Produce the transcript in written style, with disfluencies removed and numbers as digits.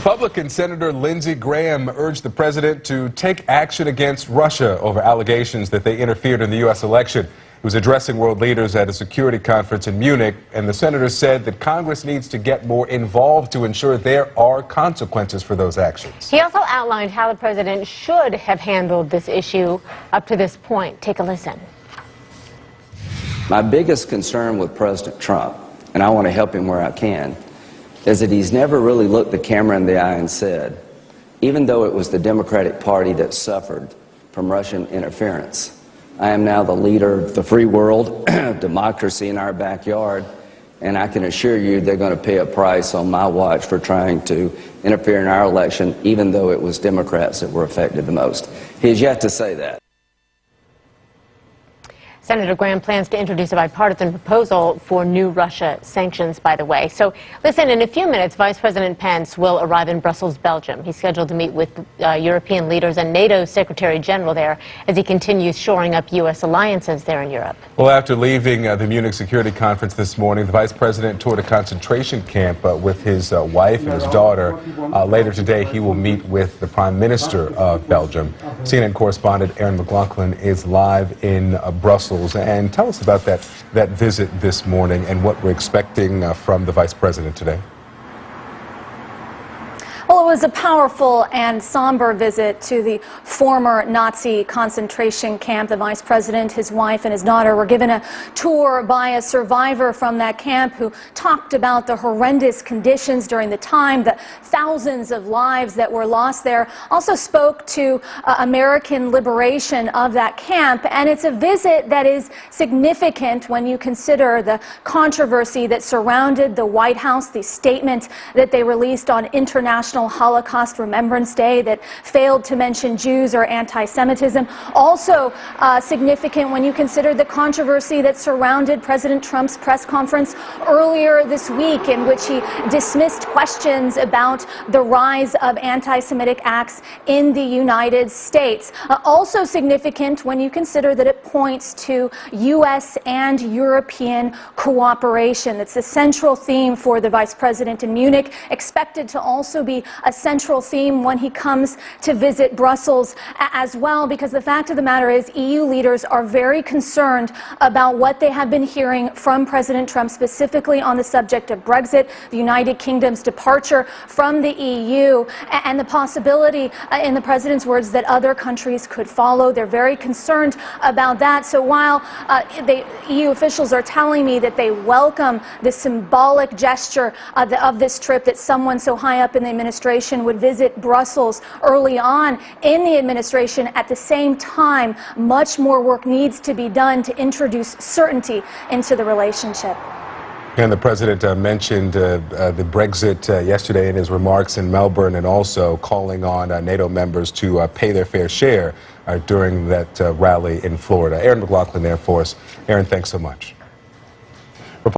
Republican Senator Lindsey Graham urged the president to take action against Russia over allegations that they interfered in the U.S. election. He was addressing world leaders at a security conference in Munich, and the senator said that Congress needs to get more involved to ensure there are consequences for those actions. He also outlined how the president should have handled this issue up to this point. Take a listen. My biggest concern with President Trump, and I want to help him where I can, is that he's never really looked the camera in the eye and said, even though it was the Democratic Party that suffered from Russian interference, I am now the leader of the free world, democracy in our backyard, and I can assure you they're going to pay a price on my watch for trying to interfere in our election, even though it was Democrats that were affected the most. He has yet to say that. Senator Graham plans to introduce a bipartisan proposal for new Russia sanctions, by the way. So, listen, in a few minutes, Vice President Pence will arrive in Brussels, Belgium. He's scheduled to meet with European leaders and NATO Secretary General there as he continues shoring up U.S. alliances there in Europe. Well, after leaving the Munich Security Conference this morning, the Vice President toured a concentration camp with his wife and his daughter. Later today, he will meet with the Prime Minister of Belgium. CNN correspondent Aaron McLaughlin is live in Brussels. And tell us about that visit this morning and what we're expecting from the Vice President today. Well, it was a powerful and somber visit to the former Nazi concentration camp. The vice president, his wife, and his daughter were given a tour by a survivor from that camp who talked about the horrendous conditions during the time, the thousands of lives that were lost there. Also spoke to American liberation of that camp. And it's a visit that is significant when you consider the controversy that surrounded the White House, the statement that they released on International Holocaust Remembrance Day that failed to mention Jews or anti-Semitism. Also significant when you consider the controversy that surrounded President Trump's press conference earlier this week, in which he dismissed questions about the rise of anti-Semitic acts in the United States. Also significant when you consider that it points to U.S. and European cooperation. That's the central theme for the Vice President in Munich, expected to also be a central theme when he comes to visit Brussels as well, because the fact of the matter is EU leaders are very concerned about what they have been hearing from President Trump, specifically on the subject of Brexit, the United Kingdom's departure from the EU, and the possibility, in the president's words, that other countries could follow. They're very concerned about that. So while EU officials are telling me that they welcome the symbolic gesture of this trip, that someone so high up in the administration would visit Brussels early on in the administration, at the same time, much more work needs to be done to introduce certainty into the relationship. And the president mentioned the Brexit yesterday in his remarks in Melbourne, and also calling on NATO members to pay their fair share during that rally in Florida. Aaron McLaughlin there for us. Aaron, thanks so much.